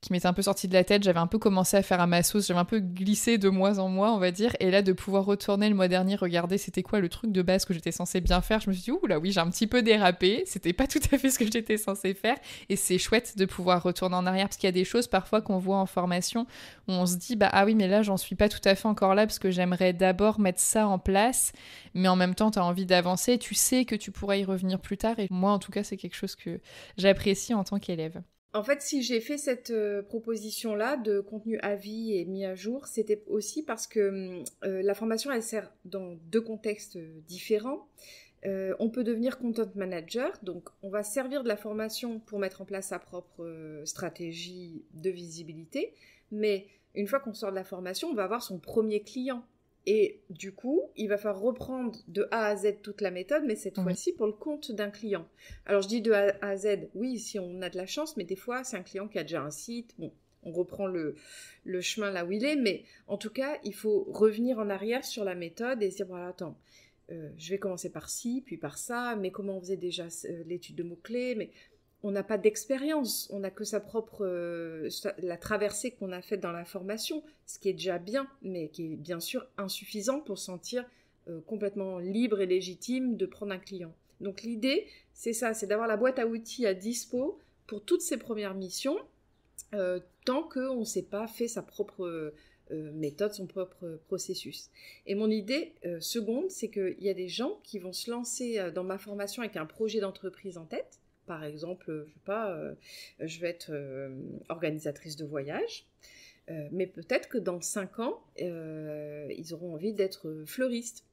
qui m'étaient un peu sorties de la tête. J'avais un peu commencé à faire à ma sauce, j'avais un peu glissé de mois en mois, on va dire. Et là, de pouvoir retourner le mois dernier, regarder c'était quoi le truc de base que j'étais censée bien faire, je me suis dit, ouh là oui, j'ai un petit peu dérapé, c'était pas tout à fait ce que j'étais censée faire. Et c'est chouette de pouvoir retourner en arrière, parce qu'il y a des choses parfois qu'on voit en formation où on se dit, ah oui, mais là, j'en suis pas tout à fait encore là, parce que j'aimerais d'abord mettre ça en place, mais en même temps, t'as envie d'avancer, tu sais que tu pourras y revenir plus tard. Et moi, en tout cas, c'est quelque chose que j'apprécie en tant qu'élève. En fait, si j'ai fait cette proposition-là de contenu à vie et mis à jour, c'était aussi parce que la formation, elle sert dans 2 contextes différents. On peut devenir content manager, donc on va servir de la formation pour mettre en place sa propre stratégie de visibilité, mais une fois qu'on sort de la formation, on va avoir son premier client. Et du coup, il va falloir reprendre de A à Z toute la méthode, mais cette fois-ci pour le compte d'un client. Alors je dis de A à Z, oui, si on a de la chance, mais des fois, c'est un client qui a déjà un site. Bon, on reprend le chemin là où il est, mais en tout cas, il faut revenir en arrière sur la méthode et se dire, voilà, attends, je vais commencer par ci, puis par ça, mais comment on faisait déjà l'étude de mots-clés, mais... On n'a pas d'expérience, on n'a que sa propre... la traversée qu'on a faite dans la formation, ce qui est déjà bien, mais qui est bien sûr insuffisant pour se sentir complètement libre et légitime de prendre un client. Donc l'idée, c'est ça, c'est d'avoir la boîte à outils à dispo pour toutes ces premières missions, tant qu'on ne s'est pas fait sa propre méthode, son propre processus. Et mon idée seconde, c'est qu'il y a des gens qui vont se lancer dans ma formation avec un projet d'entreprise en tête. Par exemple, je vais être organisatrice de voyage, mais peut-être que dans 5 ans, ils auront envie d'être fleuristes.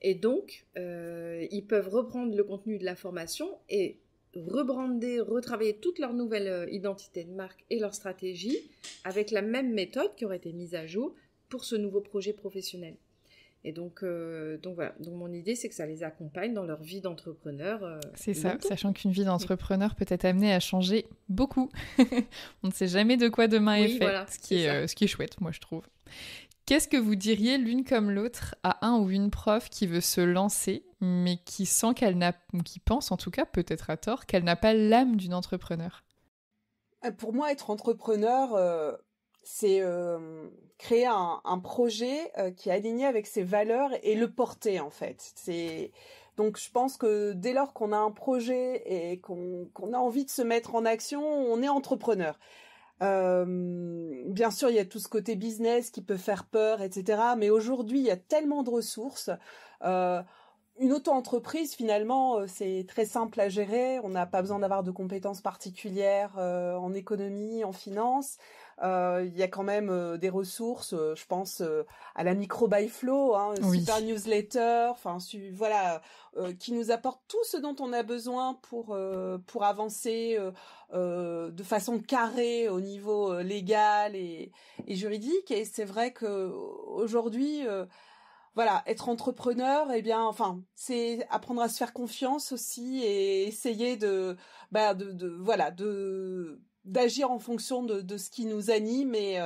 Et donc, ils peuvent reprendre le contenu de la formation et rebrander, retravailler toute leur nouvelle identité de marque et leur stratégie avec la même méthode qui aurait été mise à jour pour ce nouveau projet professionnel. Et donc voilà. Donc mon idée, c'est que ça les accompagne dans leur vie d'entrepreneur. C'est ça, longtemps. Sachant qu'une vie d'entrepreneur peut être amenée à changer beaucoup. On ne sait jamais de quoi demain est fait, voilà, ce qui est chouette, moi je trouve. Qu'est-ce que vous diriez l'une comme l'autre à un ou une prof qui veut se lancer, mais qui sent qui pense en tout cas, peut-être à tort, qu'elle n'a pas l'âme d'une entrepreneur? Pour moi, être entrepreneur... c'est créer un projet qui est aligné avec ses valeurs et le porter, en fait. Donc je pense que dès lors qu'on a un projet et qu'on a envie de se mettre en action, on est entrepreneur. Bien sûr, il y a tout ce côté business qui peut faire peur, etc. Mais aujourd'hui, il y a tellement de ressources. Une auto-entreprise, finalement, c'est très simple à gérer. On n'a pas besoin d'avoir de compétences particulières en économie, en finance. Il y a quand même des ressources. Je pense à la Micro by Flow, Oui. super newsletter, voilà, qui nous apporte tout ce dont on a besoin pour avancer de façon carrée au niveau légal et juridique. Et c'est vrai que aujourd'hui voilà, être entrepreneur, c'est apprendre à se faire confiance aussi et essayer d'agir en fonction de ce qui nous anime et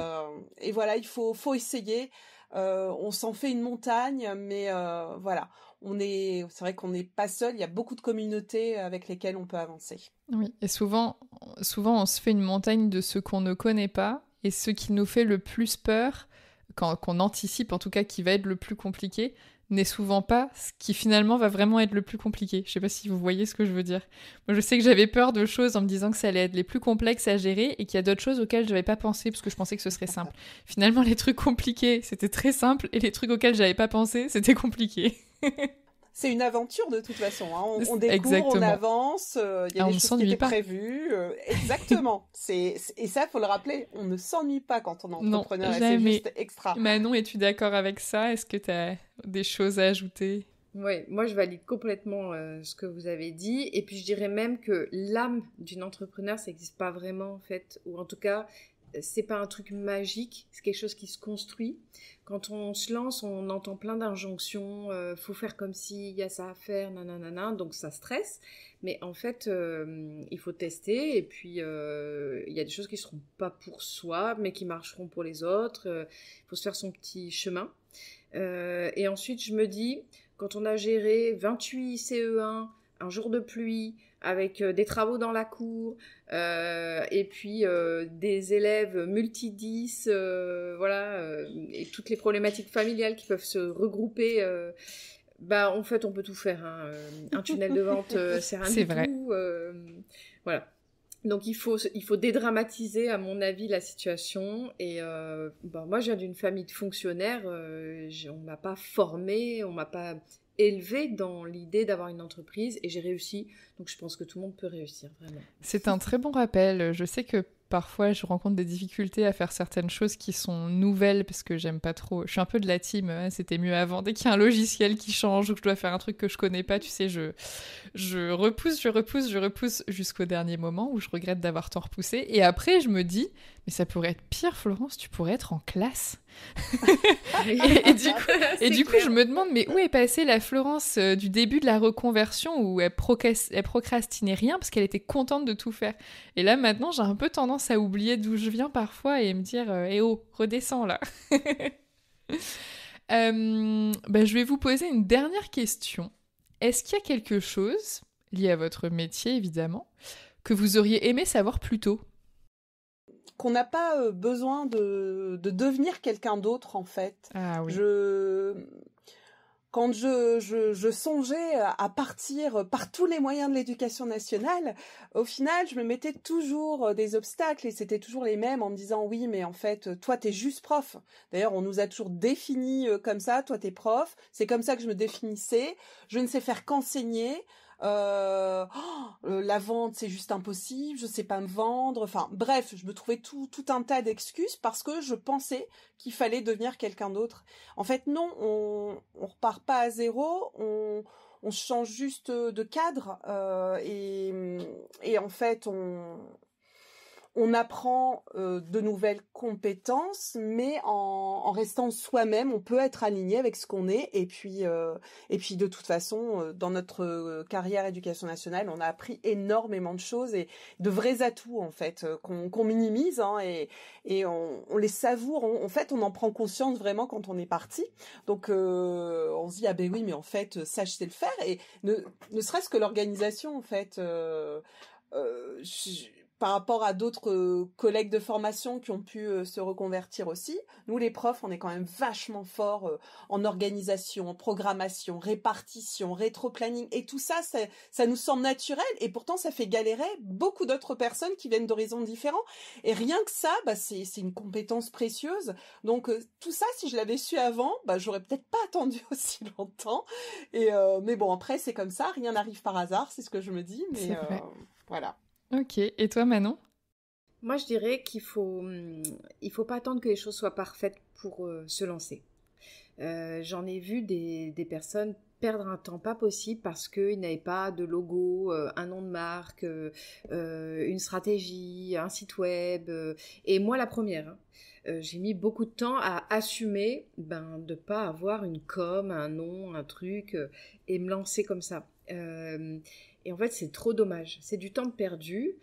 voilà, il faut essayer. On s'en fait une montagne, mais voilà, c'est vrai qu'on n'est pas seul. Il y a beaucoup de communautés avec lesquelles on peut avancer. Oui, et souvent, on se fait une montagne de ce qu'on ne connaît pas et ce qui nous fait le plus peur. Qu'on anticipe, en tout cas, qui va être le plus compliqué, n'est souvent pas ce qui finalement va vraiment être le plus compliqué. Je sais pas si vous voyez ce que je veux dire. Moi, je sais que j'avais peur de choses en me disant que ça allait être les plus complexes à gérer et qu'il y a d'autres choses auxquelles je n'avais pas pensé parce que je pensais que ce serait simple. Finalement, les trucs compliqués, c'était très simple et les trucs auxquels j'avais pas pensé, c'était compliqué. C'est une aventure de toute façon. On découvre, Exactement. on avance, il y a des choses qui étaient pas. Prévues. Exactement. Et ça, faut le rappeler, on ne s'ennuie pas quand on est entrepreneur. Non, c'est juste extra. Manon, es-tu d'accord avec ça? Est-ce que tu as des choses à ajouter? Oui, moi je valide complètement ce que vous avez dit. Et puis je dirais même que l'âme d'une entrepreneur, ça n'existe pas vraiment en fait. Ou en tout cas, c'est pas un truc magique, c'est quelque chose qui se construit. Quand on se lance, on entend plein d'injonctions, faut faire comme si, il y a ça à faire, nanana, donc ça stresse. Mais en fait, il faut tester, et puis il y a des choses qui seront pas pour soi, mais qui marcheront pour les autres. Il faut se faire son petit chemin. Et ensuite, je me dis, quand on a géré 28 CE1, un jour de pluie, avec des travaux dans la cour, et puis des élèves multi-10, et toutes les problématiques familiales qui peuvent se regrouper. En fait, on peut tout faire. Un tunnel de vente, c'est rien du vrai. tout. Voilà. Donc, il faut dédramatiser, à mon avis, la situation. Et moi, je viens d'une famille de fonctionnaires. On m'a pas formée, on m'a pas élevée dans l'idée d'avoir une entreprise et j'ai réussi. Donc, je pense que tout le monde peut réussir, vraiment. C'est un très bon rappel. Je sais que parfois, je rencontre des difficultés à faire certaines choses qui sont nouvelles parce que j'aime pas trop. Je suis un peu de la team, c'était mieux avant. Dès qu'il y a un logiciel qui change ou que je dois faire un truc que je connais pas, tu sais, je repousse jusqu'au dernier moment où je regrette d'avoir tant repoussé. Et après, je me dis, mais ça pourrait être pire, Florence, tu pourrais être en classe. et du coup, je me demande, mais où est passée la Florence du début de la reconversion où elle procrastinait rien parce qu'elle était contente de tout faire. Et là, maintenant, j'ai un peu tendance à oublier d'où je viens parfois et me dire, eh oh, redescends là. Je vais vous poser une dernière question. Est-ce qu'il y a quelque chose, lié à votre métier évidemment, que vous auriez aimé savoir plus tôt ? Qu'on n'a pas besoin de devenir quelqu'un d'autre, en fait. Ah oui. Quand je songeais à partir par tous les moyens de l'éducation nationale, au final, je me mettais toujours des obstacles et c'était toujours les mêmes en me disant « Oui, mais en fait, toi, t'es juste prof. » D'ailleurs, on nous a toujours définis comme ça, « Toi, t'es prof. » C'est comme ça que je me définissais. Je ne sais faire qu'enseigner. La vente c'est juste impossible, je sais pas me vendre, enfin bref, je me trouvais tout un tas d'excuses parce que je pensais qu'il fallait devenir quelqu'un d'autre. En fait non, on repart pas à zéro, on change juste de cadre et en fait on apprend de nouvelles compétences, mais en restant soi-même, on peut être aligné avec ce qu'on est. Et puis de toute façon, dans notre carrière éducation nationale, on a appris énormément de choses et de vrais atouts en fait qu'on minimise et on les savoure. En fait, on en prend conscience vraiment quand on est parti. Donc on se dit ah ben oui, mais en fait ça je sais le faire et ne serait-ce que l'organisation en fait. par rapport à d'autres collègues de formation qui ont pu se reconvertir aussi, nous les profs, on est quand même vachement forts en organisation, en programmation, répartition, rétro-planning, et tout ça, ça nous semble naturel, et pourtant ça fait galérer beaucoup d'autres personnes qui viennent d'horizons différents, et rien que ça, c'est une compétence précieuse. Donc tout ça, si je l'avais su avant, j'aurais peut-être pas attendu aussi longtemps, mais bon, après c'est comme ça, rien n'arrive par hasard, c'est ce que je me dis, mais voilà. Ok, et toi Manon ? Moi, je dirais qu'il faut pas attendre que les choses soient parfaites pour se lancer. J'en ai vu des personnes perdre un temps pas possible parce qu'ils n'avaient pas de logo, un nom de marque, une stratégie, un site web. Et moi, la première, j'ai mis beaucoup de temps à assumer de pas avoir une com, un nom, un truc, et me lancer comme ça. Et en fait, c'est trop dommage. C'est du temps perdu.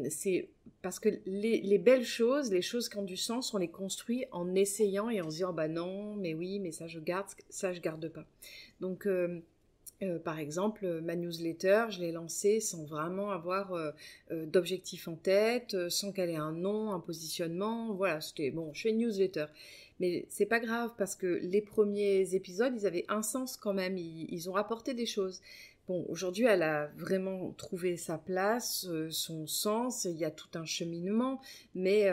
C'est parce que les belles choses, les choses qui ont du sens, on les construit en essayant et en se disant non, mais oui, mais ça je garde pas. Donc par exemple, ma newsletter, je l'ai lancée sans vraiment avoir d'objectif en tête, sans qu'elle ait un nom, un positionnement. Voilà, c'était bon, je fais une newsletter. Mais c'est pas grave parce que les premiers épisodes, ils avaient un sens quand même, ils ont apporté des choses. Bon, aujourd'hui, elle a vraiment trouvé sa place, son sens, il y a tout un cheminement, mais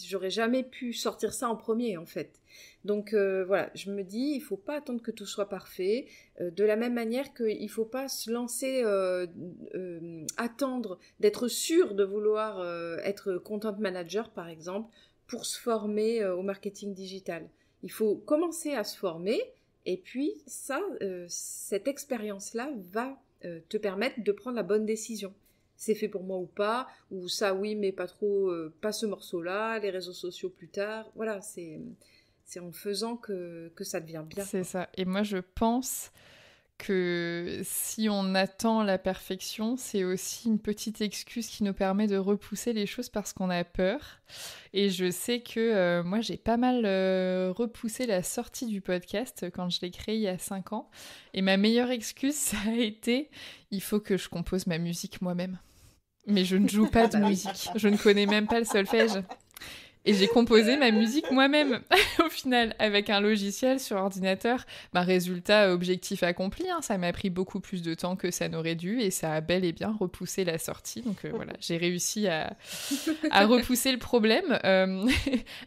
j'aurais jamais pu sortir ça en premier, en fait. Donc voilà, je me dis, il faut pas attendre que tout soit parfait, de la même manière qu'il faut pas se lancer, attendre d'être sûr de vouloir être content manager, par exemple, pour se former au marketing digital. Il faut commencer à se former. Et puis, cette expérience-là va te permettre de prendre la bonne décision. C'est fait pour moi ou pas, ou ça oui, mais pas trop, pas ce morceau-là, les réseaux sociaux plus tard. Voilà, c'est en faisant que ça devient bien. C'est ça. Et moi, je pense que si on attend la perfection, c'est aussi une petite excuse qui nous permet de repousser les choses parce qu'on a peur. Et je sais que moi, j'ai pas mal repoussé la sortie du podcast quand je l'ai créé il y a 5 ans. Et ma meilleure excuse, ça a été « il faut que je compose ma musique moi-même ». Mais je ne joue pas de musique. Je ne connais même pas le solfège. Et j'ai composé ma musique moi-même, au final, avec un logiciel sur ordinateur. Résultat, objectif accompli, hein, ça m'a pris beaucoup plus de temps que ça n'aurait dû, et ça a bel et bien repoussé la sortie. Donc voilà, j'ai réussi à repousser le problème.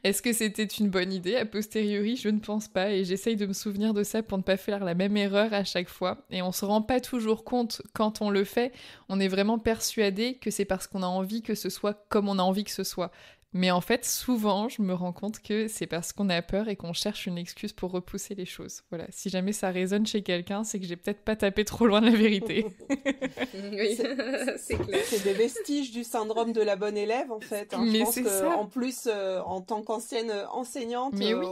Est-ce que c'était une bonne idée ? A posteriori, je ne pense pas, et j'essaye de me souvenir de ça pour ne pas faire la même erreur à chaque fois. Et on se rend pas toujours compte quand on le fait. On est vraiment persuadé que c'est parce qu'on a envie que ce soit comme on a envie que ce soit. Mais en fait, souvent, je me rends compte que c'est parce qu'on a peur et qu'on cherche une excuse pour repousser les choses. Voilà, si jamais ça résonne chez quelqu'un, c'est que j'ai peut-être pas tapé trop loin de la vérité. Oui, c'est clair. C'est des vestiges du syndrome de la bonne élève, en fait. Hein. Mais je pense c'est que, ça. en plus, en tant qu'ancienne enseignante, Mais oui.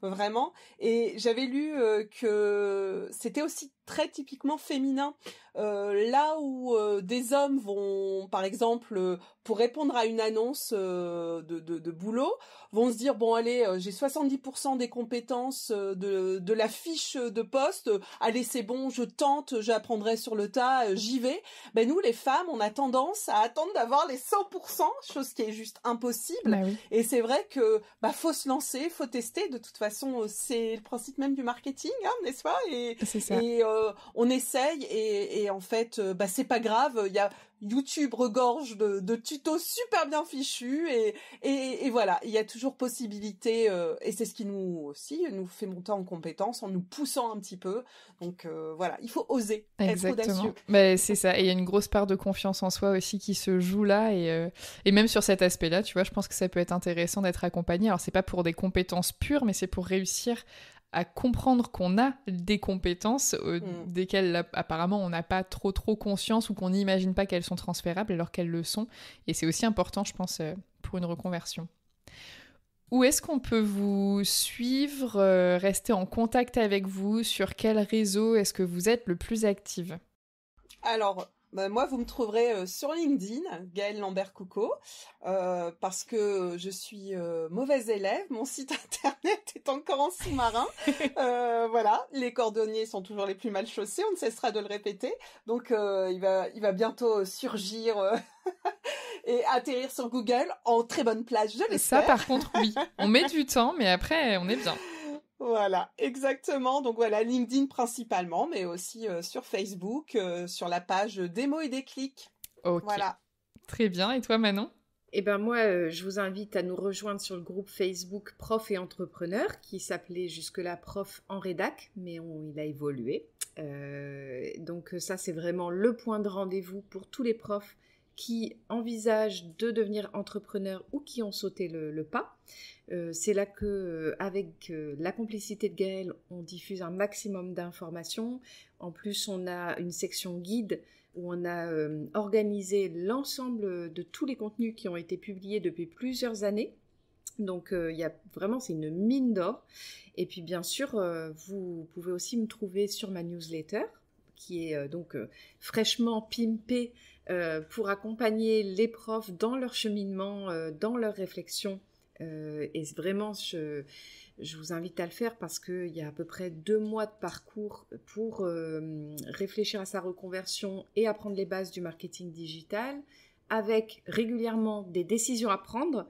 Vraiment. Et j'avais lu que c'était aussi très typiquement féminin. Là où des hommes vont, par exemple, pour répondre à une annonce de boulot, vont se dire, bon allez, j'ai 70% des compétences de la fiche de poste, allez c'est bon, je tente, j'apprendrai sur le tas, j'y vais. Ben nous les femmes, on a tendance à attendre d'avoir les 100%, chose qui est juste impossible. Oui. Et c'est vrai que faut se lancer, faut tester. De toute façon, c'est le principe même du marketing, hein, n'est-ce pas ? C'est ça. Et on essaye et en fait, c'est pas grave. Il y a YouTube regorge de tutos super bien fichus et voilà, il y a toujours possibilité et c'est ce qui nous fait monter en compétence en nous poussant un petit peu. Donc voilà, il faut oser, être audacieux. C'est ça, et il y a une grosse part de confiance en soi aussi qui se joue là et même sur cet aspect-là, tu vois, je pense que ça peut être intéressant d'être accompagné. Alors c'est pas pour des compétences pures, mais c'est pour réussir à comprendre qu'on a des compétences desquelles apparemment on n'a pas trop conscience ou qu'on n'imagine pas qu'elles sont transférables alors qu'elles le sont. Et c'est aussi important, je pense, pour une reconversion. Où est-ce qu'on peut vous suivre, rester en contact avec vous ? Sur quel réseau est-ce que vous êtes le plus active ? Alors, moi, vous me trouverez sur LinkedIn, Gaëlle Lambert-Coucaud, parce que je suis mauvaise élève. Mon site internet est encore en sous-marin. Voilà, les cordonniers sont toujours les plus mal chaussés, on ne cessera de le répéter. Donc, il va bientôt surgir et atterrir sur Google en très bonne place, je l'espère. Ça, par contre, oui. On met du temps, mais après, on est bien. Voilà, exactement. Donc voilà, LinkedIn principalement, mais aussi sur Facebook, sur la page des mots et des clics. Ok. Voilà. Très bien. Et toi, Manon ? Eh ben moi, je vous invite à nous rejoindre sur le groupe Facebook Prof et Entrepreneurs, qui s'appelait jusque-là Prof en rédac, mais il a évolué. Donc ça, c'est vraiment le point de rendez-vous pour tous les profs qui envisagent de devenir entrepreneurs ou qui ont sauté le pas. C'est là que, avec la complicité de Gaëlle, on diffuse un maximum d'informations. En plus, on a une section guide où on a organisé l'ensemble de tous les contenus qui ont été publiés depuis plusieurs années. Donc, c'est une mine d'or. Et puis, bien sûr, vous pouvez aussi me trouver sur ma newsletter, qui est fraîchement pimpée pour accompagner les profs dans leur cheminement, dans leur réflexion. Et vraiment, je vous invite à le faire parce qu'il y a à peu près 2 mois de parcours pour réfléchir à sa reconversion et apprendre les bases du marketing digital, avec régulièrement des décisions à prendre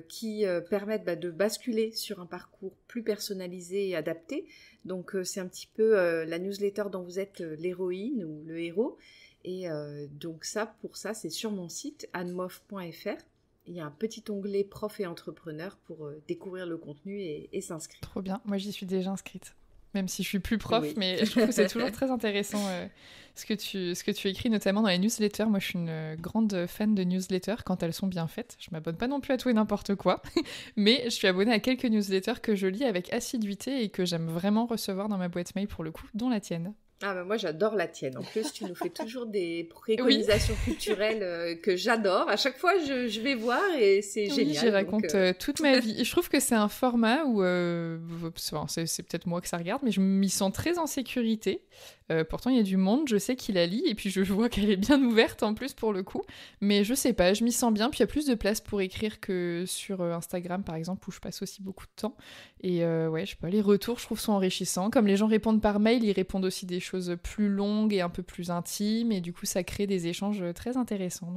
qui permettent de basculer sur un parcours plus personnalisé et adapté. Donc c'est un petit peu la newsletter dont vous êtes l'héroïne ou le héros. Et donc pour ça, c'est sur mon site annemoff.fr. Il y a un petit onglet prof et entrepreneur pour découvrir le contenu et s'inscrire. Trop bien. Moi, j'y suis déjà inscrite. Même si je suis plus prof, Oui. Mais je trouve que c'est toujours très intéressant ce que tu écris, notamment dans les newsletters. Moi, je suis une grande fan de newsletters quand elles sont bien faites. Je m'abonne pas non plus à tout et n'importe quoi, mais je suis abonnée à quelques newsletters que je lis avec assiduité et que j'aime vraiment recevoir dans ma boîte mail pour le coup, dont la tienne. Ah bah moi j'adore la tienne. En plus tu nous fais toujours des préconisations culturelles que j'adore. À chaque fois je vais voir et c'est génial. J'y raconte toute ma vie. Et je trouve que c'est un format où c'est peut-être moi que ça regarde, mais je m'y sens très en sécurité. Pourtant il y a du monde, je sais qui la lit et puis je vois qu'elle est bien ouverte en plus pour le coup. Mais je sais pas, je m'y sens bien. Puis il y a plus de place pour écrire que sur Instagram par exemple où je passe aussi beaucoup de temps. Et ouais, je sais pas, les retours je trouve sont enrichissants. Comme les gens répondent par mail, ils répondent aussi des choses plus longues et un peu plus intimes et du coup ça crée des échanges très intéressants.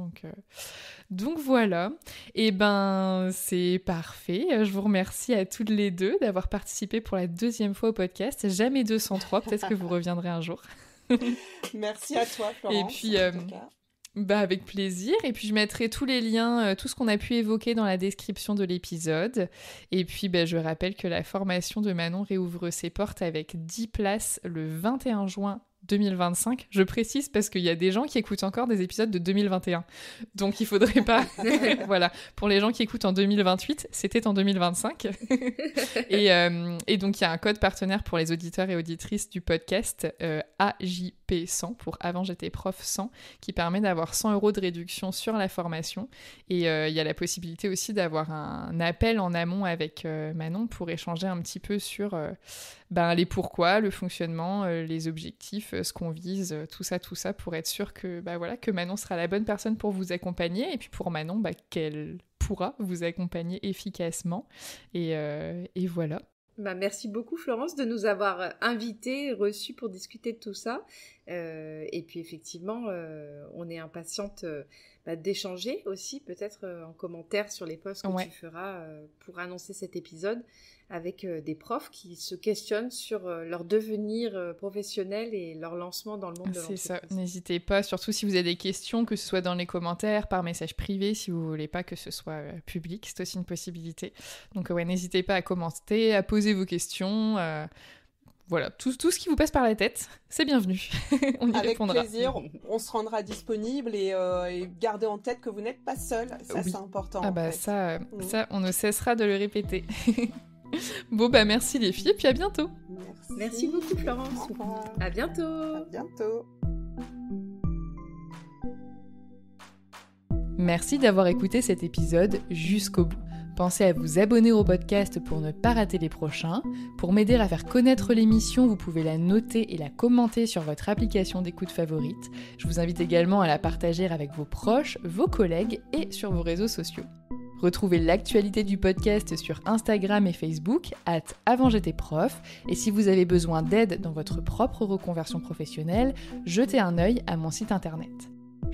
Donc voilà. Et ben c'est parfait. Je vous remercie à toutes les deux d'avoir participé pour la 2e fois au podcast. Jamais 203, peut-être que vous reviendrez un jour. Merci à toi Florence. Et puis avec plaisir. Et puis je mettrai tous les liens, tout ce qu'on a pu évoquer dans la description de l'épisode. Et puis je rappelle que la formation de Manon réouvre ses portes avec 10 places le 21 juin 2025. Je précise parce qu'il y a des gens qui écoutent encore des épisodes de 2021. Donc il faudrait pas... Voilà. Pour les gens qui écoutent en 2028, c'était en 2025. Et donc il y a un code partenaire pour les auditeurs et auditrices du podcast, AJP100, pour Avant j'étais prof 100, qui permet d'avoir 100 € de réduction sur la formation. Et il y a la possibilité aussi d'avoir un appel en amont avec Manon pour échanger un petit peu sur les pourquoi, le fonctionnement, les objectifs, ce qu'on vise, tout ça, pour être sûr que, que Manon sera la bonne personne pour vous accompagner, et puis pour Manon, qu'elle pourra vous accompagner efficacement. Et voilà. Merci beaucoup Florence de nous avoir invités, reçus pour discuter de tout ça. Et puis effectivement, on est impatiente d'échanger aussi, peut-être en commentaire sur les posts que tu feras pour annoncer cet épisode, avec des profs qui se questionnent sur leur devenir professionnel et leur lancement dans le monde de l'entreprise. C'est ça, n'hésitez pas, surtout si vous avez des questions, que ce soit dans les commentaires, par message privé, si vous voulez pas que ce soit public, c'est aussi une possibilité. Donc n'hésitez pas à commenter, à poser vos questions, voilà, tout ce qui vous passe par la tête, c'est bienvenu. On y répondra. Avec plaisir, on se rendra disponible et gardez en tête que vous n'êtes pas seul, ça c'est important. Ça, on ne cessera de le répéter. Bon merci les filles, et puis à bientôt. Merci beaucoup Florence. À bientôt. À bientôt. Merci d'avoir écouté cet épisode jusqu'au bout. Pensez à vous abonner au podcast pour ne pas rater les prochains. Pour m'aider à faire connaître l'émission, vous pouvez la noter et la commenter sur votre application d'écoute favorite. Je vous invite également à la partager avec vos proches, vos collègues et sur vos réseaux sociaux. Retrouvez l'actualité du podcast sur Instagram et Facebook @avantj'étaisprof. Et si vous avez besoin d'aide dans votre propre reconversion professionnelle, jetez un œil à mon site internet.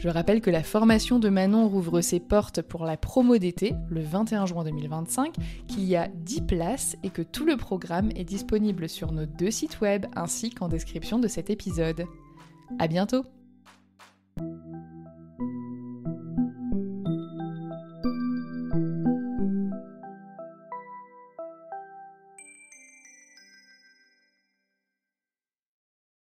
Je rappelle que la formation de Manon rouvre ses portes pour la promo d'été, le 21 juin 2025, qu'il y a 10 places et que tout le programme est disponible sur nos 2 sites web ainsi qu'en description de cet épisode. À bientôt!